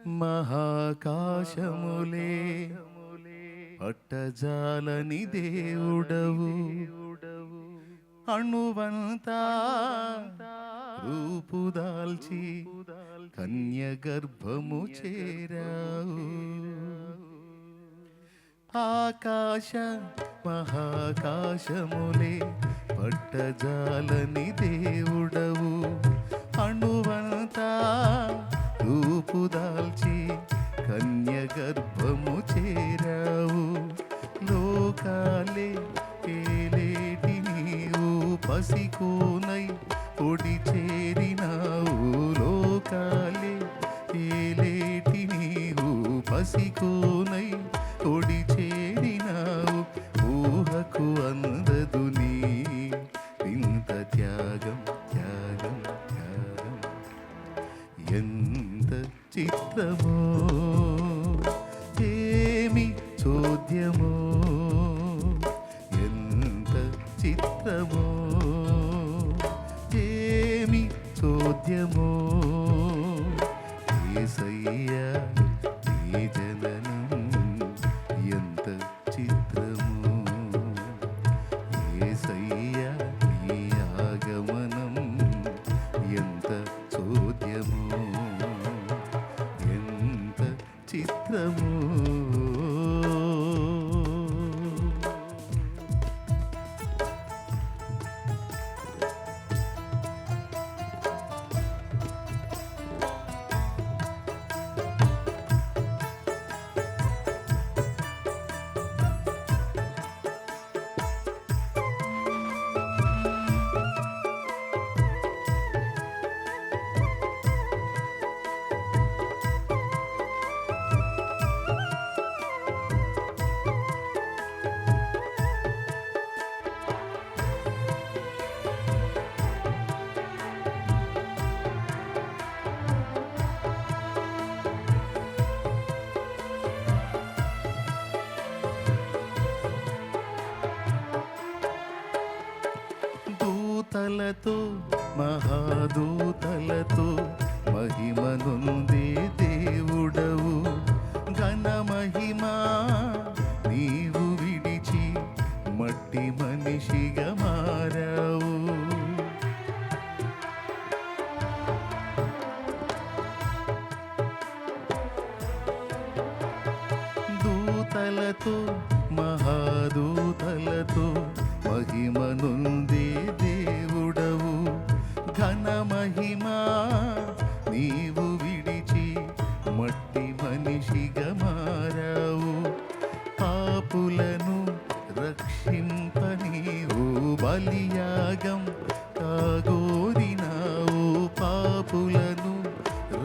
మహాకాశములే పట్టజాలని దేవుడవు, అణువంతా రూపుదాల్చి కన్య గర్భము చేరావు. ఆకాశ మహాకాశములే పట్టజాలని దేవుడవు, అణువంతా రూపుదాల్చి కన్య గర్భము చేరావు. లోకాలే ఏలేటి నీవు పసికోనై ఒడి చేరినావు. లోకాలే ఏలేటి నీవు పసికోనై ఒడి చేరినావు. ఊహకు అందదు నీ ఇంత త్యాగం త్యాగం త్యాగం. ఎంత చిత్రమో ఏమి చోద్యమో, ఎంత చిత్రమో ఏమి చోద్యమో. యేసయ్యా నీ జననం ఎంత చిత్రమో, యేసయ్యా నీ ఆగమనం ఎంత చోద్యమో, ఎంత చిత్రమో. దూతలతో మహాదూతలతో మహిమనుందే దేవుడవు. ఘన మహిమా నీవు విడిచి మట్టి మనిషిగా మారావు. దూతలతో మహాదూతలతో మహిమనుందే దేవుడవు. ఘన మహిమా నీవు విడిచి మట్టి మనిషిగా మారావు. పాపులను రక్షింపనీవు బలియాగం కాగోరినావు. పాపులను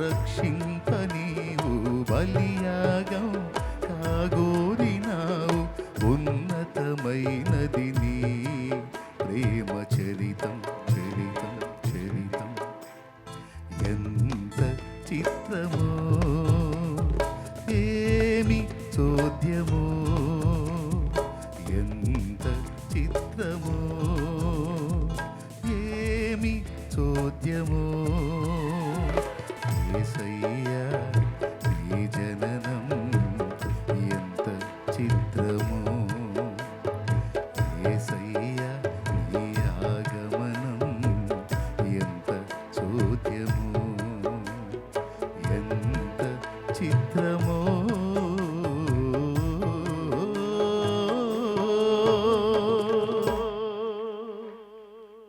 రక్షింపనీవు బలియాగం కాగోరినావు. ఉన్నతమైనది నీ ప్రేమ చరితం చరితం చరితం. ఎంత చిత్రమో ఏమి చోద్యమో, ఎంత చిత్రమో ఏమి చోద్యమో. యేసయ్యా నీ జననం ఎంత చిత్రమో, యేసయ్యా నీ ఆగమనం ఎంత చోద్యమో, ఎంత చిత్రమో.